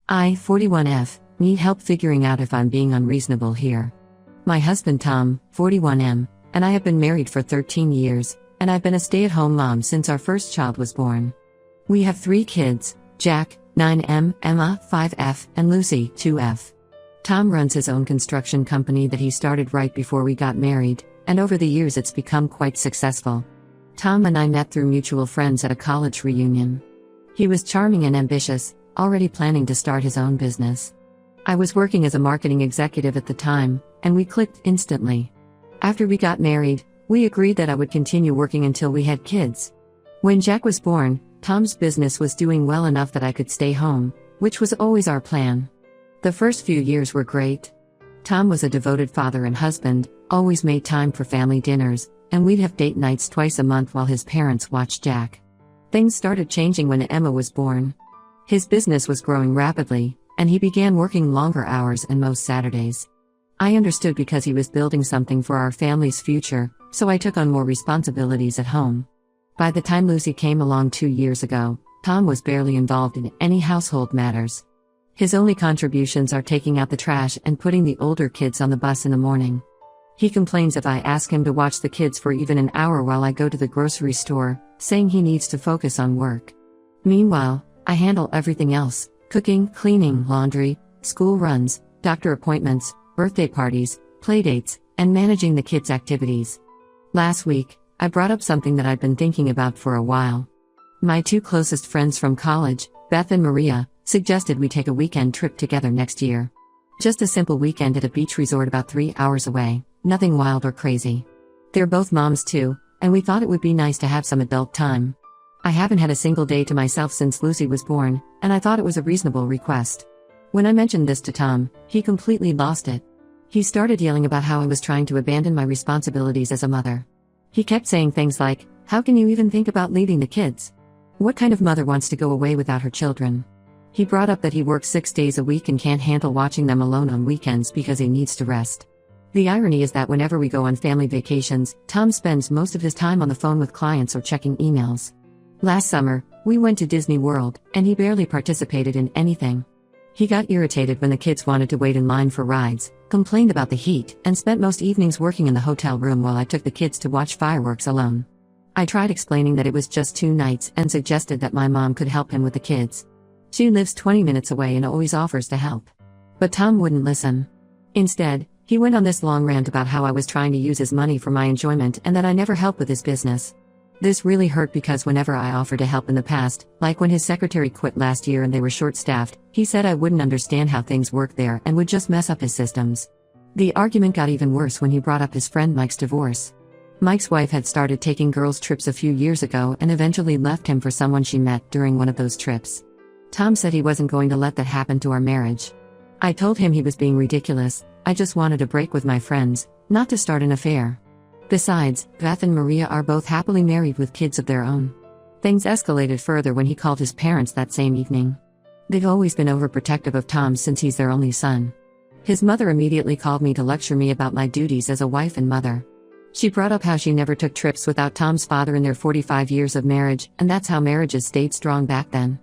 I, 41F, need help figuring out if I'm being unreasonable here. My husband Tom, 41M, and I have been married for 13 years, and I've been a stay-at-home mom since our first child was born. We have 3 kids, Jack, 9M, Emma, 5F, and Lucy, 2F. Tom runs his own construction company that he started right before we got married, and over the years it's become quite successful. Tom and I met through mutual friends at a college reunion. He was charming and ambitious, already planning to start his own business. I was working as a marketing executive at the time, and we clicked instantly. After we got married, we agreed that I would continue working until we had kids. When Jack was born, Tom's business was doing well enough that I could stay home, which was always our plan. The first few years were great. Tom was a devoted father and husband, always made time for family dinners, and we'd have date nights twice a month while his parents watched Jack. Things started changing when Emma was born. His business was growing rapidly, and he began working longer hours and most Saturdays. I understood because he was building something for our family's future, so I took on more responsibilities at home. By the time Lucy came along 2 years ago, Tom was barely involved in any household matters. His only contributions are taking out the trash and putting the older kids on the bus in the morning. He complains if I ask him to watch the kids for even an hour while I go to the grocery store, saying he needs to focus on work. Meanwhile, I handle everything else: cooking, cleaning, laundry, school runs, doctor appointments, birthday parties, playdates, and managing the kids' activities. Last week, I brought up something that I'd been thinking about for a while. My 2 closest friends from college, Beth and Maria, suggested we take a weekend trip together next year. Just a simple weekend at a beach resort about 3 hours away, nothing wild or crazy. They're both moms too, and we thought it would be nice to have some adult time. I haven't had a single day to myself since Lucy was born, and I thought it was a reasonable request. When I mentioned this to Tom, he completely lost it. He started yelling about how I was trying to abandon my responsibilities as a mother. He kept saying things like, "How can you even think about leaving the kids? What kind of mother wants to go away without her children?" He brought up that he works 6 days a week and can't handle watching them alone on weekends because he needs to rest. The irony is that whenever we go on family vacations, Tom spends most of his time on the phone with clients or checking emails. Last summer, we went to Disney World, and he barely participated in anything. He got irritated when the kids wanted to wait in line for rides, complained about the heat, and spent most evenings working in the hotel room while I took the kids to watch fireworks alone. I tried explaining that it was just 2 nights and suggested that my mom could help him with the kids. She lives 20 minutes away and always offers to help. But Tom wouldn't listen. Instead, he went on this long rant about how I was trying to use his money for my enjoyment and that I never helped with his business. This really hurt because whenever I offered to help in the past, like when his secretary quit last year and they were short-staffed, he said I wouldn't understand how things work there and would just mess up his systems. The argument got even worse when he brought up his friend Mike's divorce. Mike's wife had started taking girls' trips a few years ago and eventually left him for someone she met during one of those trips. Tom said he wasn't going to let that happen to our marriage. I told him he was being ridiculous. I just wanted a break with my friends, not to start an affair. Besides, Beth and Maria are both happily married with kids of their own. Things escalated further when he called his parents that same evening. They've always been overprotective of Tom since he's their only son. His mother immediately called me to lecture me about my duties as a wife and mother. She brought up how she never took trips without Tom's father in their 45 years of marriage, and that's how marriages stayed strong back then.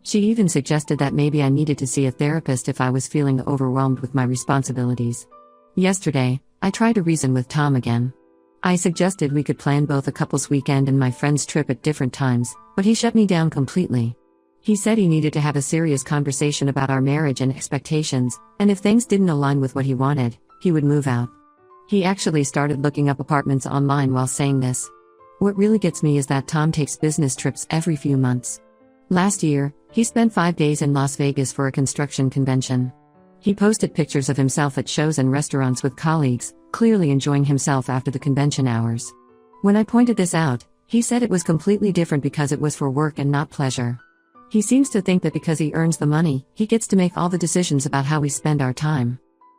She even suggested that maybe I needed to see a therapist if I was feeling overwhelmed with my responsibilities. Yesterday, I tried to reason with Tom again. I suggested we could plan both a couple's weekend and my friend's trip at different times, but he shut me down completely. He said he needed to have a serious conversation about our marriage and expectations, and if things didn't align with what he wanted, he would move out. He actually started looking up apartments online while saying this. What really gets me is that Tom takes business trips every few months. Last year, he spent 5 days in Las Vegas for a construction convention. He posted pictures of himself at shows and restaurants with colleagues, clearly enjoying himself after the convention hours. When I pointed this out, he said it was completely different because it was for work and not pleasure. He seems to think that because he earns the money, he gets to make all the decisions about how we spend our time.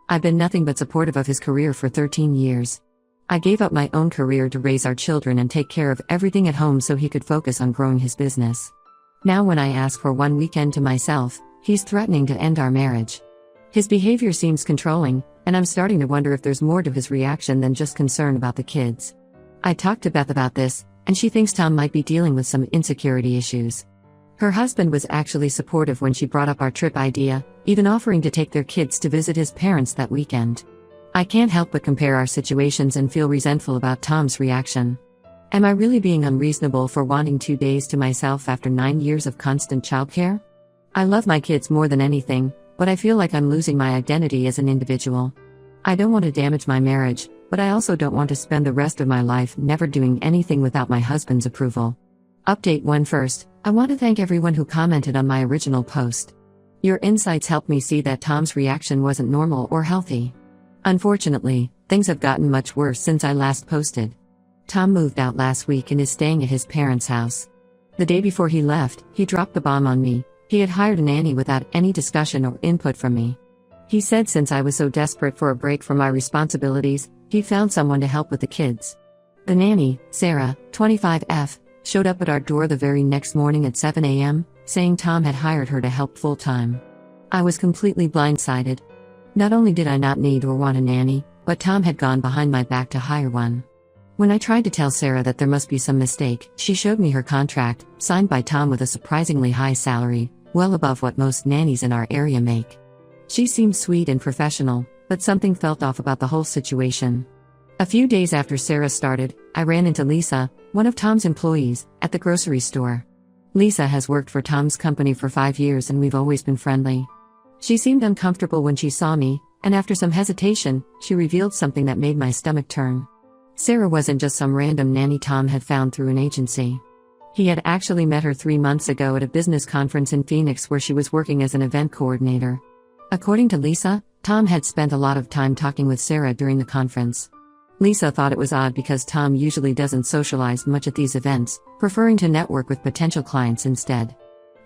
I've been nothing but supportive of his career for 13 years. I gave up my own career to raise our children and take care of everything at home so he could focus on growing his business. Now when I ask for one weekend to myself, he's threatening to end our marriage. His behavior seems controlling, and I'm starting to wonder if there's more to his reaction than just concern about the kids. I talked to Beth about this, and she thinks Tom might be dealing with some insecurity issues. Her husband was actually supportive when she brought up our trip idea, even offering to take their kids to visit his parents that weekend. I can't help but compare our situations and feel resentful about Tom's reaction. Am I really being unreasonable for wanting 2 days to myself after 9 years of constant childcare? I love my kids more than anything, but I feel like I'm losing my identity as an individual. I don't want to damage my marriage, but I also don't want to spend the rest of my life never doing anything without my husband's approval. Update 1 First, I want to thank everyone who commented on my original post. Your insights helped me see that Tom's reaction wasn't normal or healthy. Unfortunately, things have gotten much worse since I last posted. Tom moved out last week and is staying at his parents' house. The day before he left, he dropped the bomb on me. He had hired a nanny without any discussion or input from me. He said since I was so desperate for a break from my responsibilities, he found someone to help with the kids. The nanny, Sarah, 25F, showed up at our door the very next morning at 7 a.m., saying Tom had hired her to help full-time. I was completely blindsided. Not only did I not need or want a nanny, but Tom had gone behind my back to hire one. When I tried to tell Sarah that there must be some mistake, she showed me her contract, signed by Tom with a surprisingly high salary, well above what most nannies in our area make. She seemed sweet and professional, but something felt off about the whole situation. A few days after Sarah started, I ran into Lisa, one of Tom's employees, at the grocery store. Lisa has worked for Tom's company for 5 years and we've always been friendly. She seemed uncomfortable when she saw me, and after some hesitation, she revealed something that made my stomach turn. Sarah wasn't just some random nanny Tom had found through an agency. He had actually met her 3 months ago at a business conference in Phoenix where she was working as an event coordinator. According to Lisa, Tom had spent a lot of time talking with Sarah during the conference. Lisa thought it was odd because Tom usually doesn't socialize much at these events, preferring to network with potential clients instead.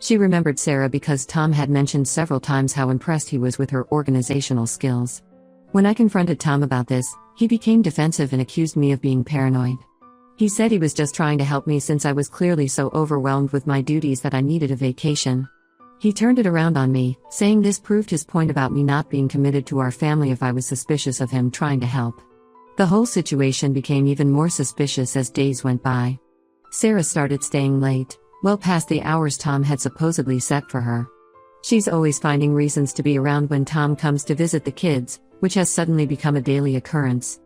She remembered Sarah because Tom had mentioned several times how impressed he was with her organizational skills. When I confronted Tom about this, he became defensive and accused me of being paranoid. He said he was just trying to help me since I was clearly so overwhelmed with my duties that I needed a vacation. He turned it around on me, saying this proved his point about me not being committed to our family if I was suspicious of him trying to help. The whole situation became even more suspicious as days went by. Sarah started staying late, well past the hours Tom had supposedly set for her. She's always finding reasons to be around when Tom comes to visit the kids, which has suddenly become a daily occurrence.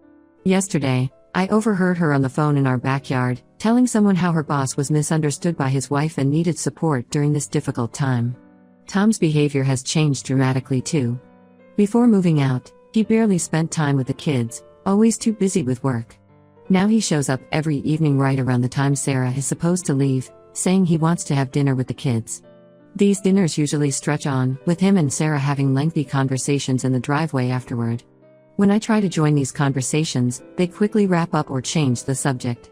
Yesterday, I overheard her on the phone in our backyard, telling someone how her boss was misunderstood by his wife and needed support during this difficult time. Tom's behavior has changed dramatically too. Before moving out, he barely spent time with the kids, always too busy with work. Now he shows up every evening right around the time Sarah is supposed to leave, saying he wants to have dinner with the kids. These dinners usually stretch on, with him and Sarah having lengthy conversations in the driveway afterward. When I try to join these conversations, they quickly wrap up or change the subject.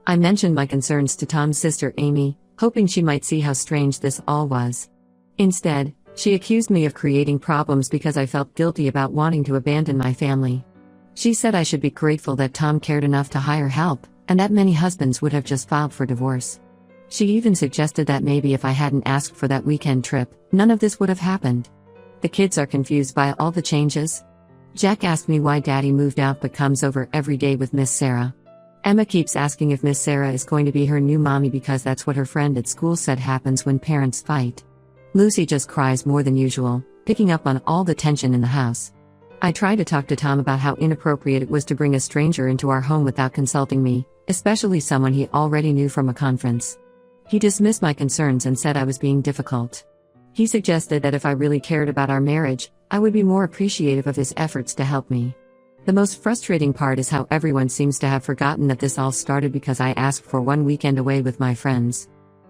I mentioned my concerns to Tom's sister Amy, hoping she might see how strange this all was. Instead, she accused me of creating problems because I felt guilty about wanting to abandon my family. She said I should be grateful that Tom cared enough to hire help, and that many husbands would have just filed for divorce. She even suggested that maybe if I hadn't asked for that weekend trip, none of this would have happened. The kids are confused by all the changes. Jack asked me why Daddy moved out but comes over every day with Miss Sarah. Emma keeps asking if Miss Sarah is going to be her new mommy because that's what her friend at school said happens when parents fight. Lucy just cries more than usual, picking up on all the tension in the house. I tried to talk to Tom about how inappropriate it was to bring a stranger into our home without consulting me, especially someone he already knew from a conference. He dismissed my concerns and said I was being difficult. He suggested that if I really cared about our marriage, I would be more appreciative of his efforts to help me. The most frustrating part is how everyone seems to have forgotten that this all started because I asked for one weekend away with my friends.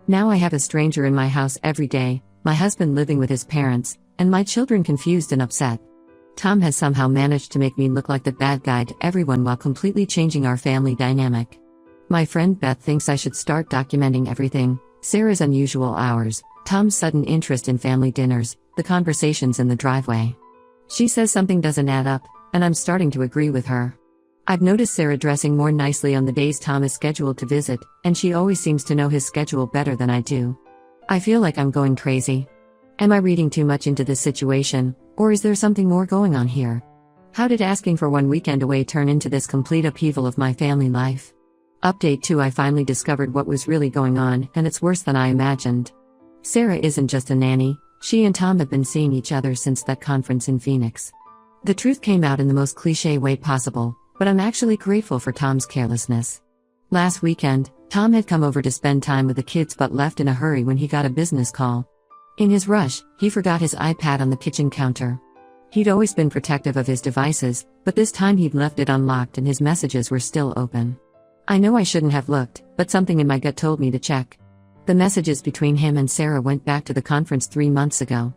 Now I have a stranger in my house every day, my husband living with his parents, and my children confused and upset. Tom has somehow managed to make me look like the bad guy to everyone while completely changing our family dynamic. My friend Beth thinks I should start documenting everything: Sarah's unusual hours, Tom's sudden interest in family dinners, the conversations in the driveway. She says something doesn't add up, and I'm starting to agree with her. I've noticed Sarah dressing more nicely on the days Tom is scheduled to visit, and she always seems to know his schedule better than I do. I feel like I'm going crazy. Am I reading too much into this situation, or is there something more going on here? How did asking for one weekend away turn into this complete upheaval of my family life? Update 2: I finally discovered what was really going on, and it's worse than I imagined. Sarah isn't just a nanny, she and Tom have been seeing each other since that conference in Phoenix. The truth came out in the most cliché way possible, but I'm actually grateful for Tom's carelessness. Last weekend, Tom had come over to spend time with the kids but left in a hurry when he got a business call. In his rush, he forgot his iPad on the kitchen counter. He'd always been protective of his devices, but this time he'd left it unlocked and his messages were still open. I know I shouldn't have looked, but something in my gut told me to check. The messages between him and Sarah went back to the conference 3 months ago.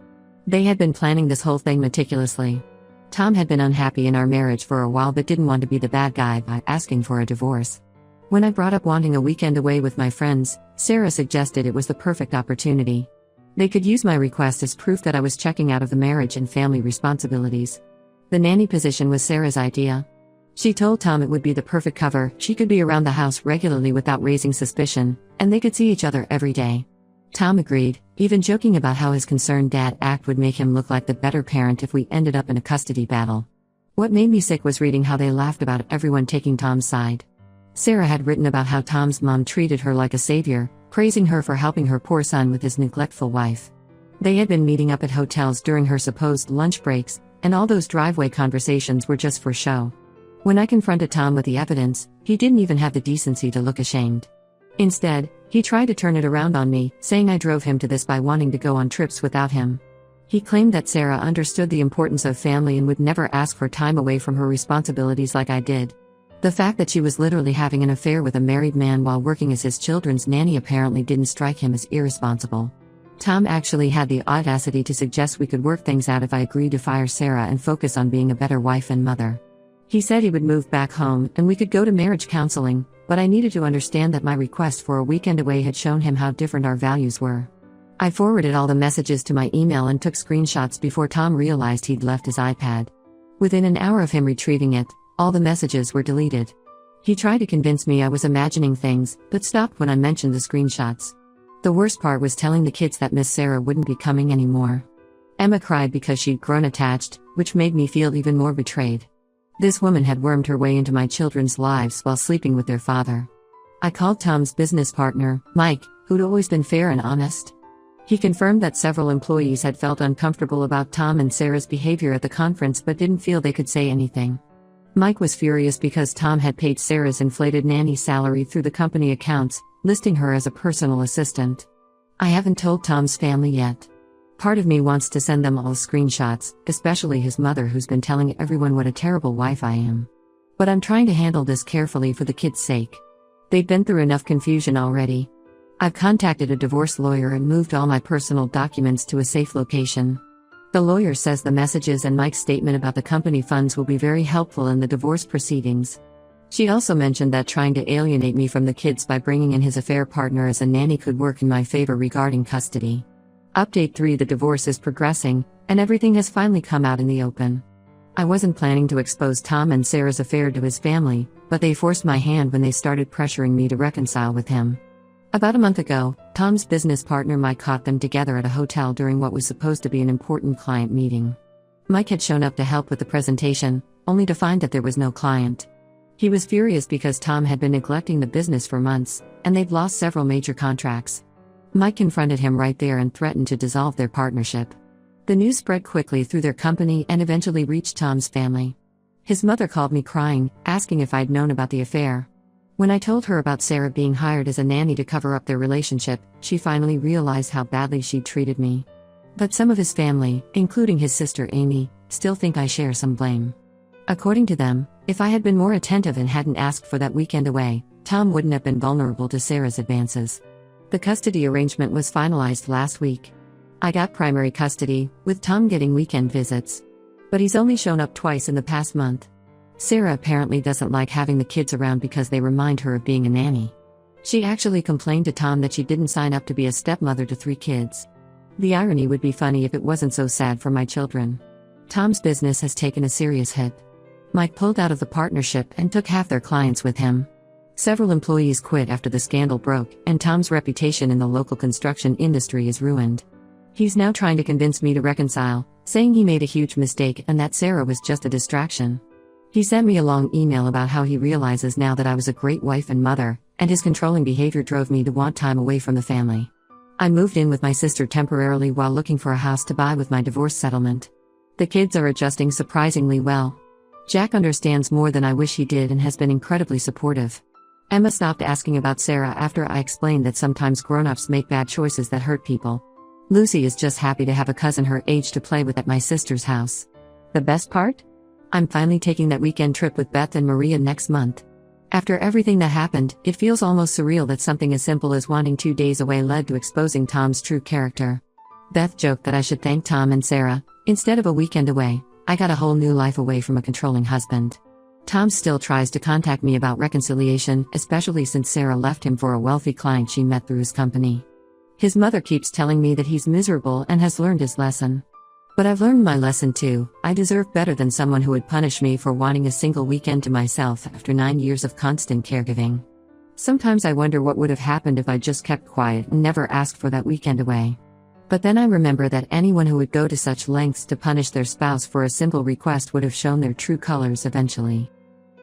They had been planning this whole thing meticulously. Tom had been unhappy in our marriage for a while but didn't want to be the bad guy by asking for a divorce. When I brought up wanting a weekend away with my friends, Sarah suggested it was the perfect opportunity. They could use my request as proof that I was checking out of the marriage and family responsibilities. The nanny position was Sarah's idea. She told Tom it would be the perfect cover, she could be around the house regularly without raising suspicion, and they could see each other every day. Tom agreed, even joking about how his concerned dad act would make him look like the better parent if we ended up in a custody battle. What made me sick was reading how they laughed about everyone taking Tom's side. Sarah had written about how Tom's mom treated her like a savior, praising her for helping her poor son with his neglectful wife. They had been meeting up at hotels during her supposed lunch breaks, and all those driveway conversations were just for show. When I confronted Tom with the evidence, he didn't even have the decency to look ashamed. Instead, he tried to turn it around on me, saying I drove him to this by wanting to go on trips without him. He claimed that Sarah understood the importance of family and would never ask for time away from her responsibilities like I did. The fact that she was literally having an affair with a married man while working as his children's nanny apparently didn't strike him as irresponsible. Tom actually had the audacity to suggest we could work things out if I agreed to fire Sarah and focus on being a better wife and mother. He said he would move back home and we could go to marriage counseling, but I needed to understand that my request for a weekend away had shown him how different our values were. I forwarded all the messages to my email and took screenshots before Tom realized he'd left his iPad. Within an hour of him retrieving it, all the messages were deleted. He tried to convince me I was imagining things, but stopped when I mentioned the screenshots. The worst part was telling the kids that Miss Sarah wouldn't be coming anymore. Emma cried because she'd grown attached, which made me feel even more betrayed. This woman had wormed her way into my children's lives while sleeping with their father. I called Tom's business partner, Mike, who'd always been fair and honest. He confirmed that several employees had felt uncomfortable about Tom and Sarah's behavior at the conference but didn't feel they could say anything. Mike was furious because Tom had paid Sarah's inflated nanny salary through the company accounts, listing her as a personal assistant. I haven't told Tom's family yet. Part of me wants to send them all screenshots, especially his mother who's been telling everyone what a terrible wife I am. But I'm trying to handle this carefully for the kids' sake. They've been through enough confusion already. I've contacted a divorce lawyer and moved all my personal documents to a safe location. The lawyer says the messages and Mike's statement about the company funds will be very helpful in the divorce proceedings. She also mentioned that trying to alienate me from the kids by bringing in his affair partner as a nanny could work in my favor regarding custody. Update 3: The divorce is progressing, and everything has finally come out in the open. I wasn't planning to expose Tom and Sarah's affair to his family, but they forced my hand when they started pressuring me to reconcile with him. About a month ago, Tom's business partner Mike caught them together at a hotel during what was supposed to be an important client meeting. Mike had shown up to help with the presentation, only to find that there was no client. He was furious because Tom had been neglecting the business for months, and they'd lost several major contracts. Mike confronted him right there and threatened to dissolve their partnership. The news spread quickly through their company and eventually reached Tom's family. His mother called me crying, asking if I'd known about the affair. When I told her about Sarah being hired as a nanny to cover up their relationship, she finally realized how badly she'd treated me. But some of his family, including his sister Amy, still think I share some blame. According to them, if I had been more attentive and hadn't asked for that weekend away, Tom wouldn't have been vulnerable to Sarah's advances. The custody arrangement was finalized last week. I got primary custody, with Tom getting weekend visits. But he's only shown up twice in the past month. Sarah apparently doesn't like having the kids around because they remind her of being a nanny. She actually complained to Tom that she didn't sign up to be a stepmother to 3 kids. The irony would be funny if it wasn't so sad for my children. Tom's business has taken a serious hit. Mike pulled out of the partnership and took half their clients with him. Several employees quit after the scandal broke, and Tom's reputation in the local construction industry is ruined. He's now trying to convince me to reconcile, saying he made a huge mistake and that Sarah was just a distraction. He sent me a long email about how he realizes now that I was a great wife and mother, and his controlling behavior drove me to want time away from the family. I moved in with my sister temporarily while looking for a house to buy with my divorce settlement. The kids are adjusting surprisingly well. Jack understands more than I wish he did and has been incredibly supportive. Emma stopped asking about Sarah after I explained that sometimes grown-ups make bad choices that hurt people. Lucy is just happy to have a cousin her age to play with at my sister's house. The best part? I'm finally taking that weekend trip with Beth and Maria next month. After everything that happened, it feels almost surreal that something as simple as wanting 2 days away led to exposing Tom's true character. Beth joked that I should thank Tom and Sarah. Instead of a weekend away, I got a whole new life away from a controlling husband. Tom still tries to contact me about reconciliation, especially since Sarah left him for a wealthy client she met through his company. His mother keeps telling me that he's miserable and has learned his lesson. But I've learned my lesson too. I deserve better than someone who would punish me for wanting a single weekend to myself after 9 years of constant caregiving. Sometimes I wonder what would have happened if I just kept quiet and never asked for that weekend away. But then I remember that anyone who would go to such lengths to punish their spouse for a simple request would have shown their true colors eventually.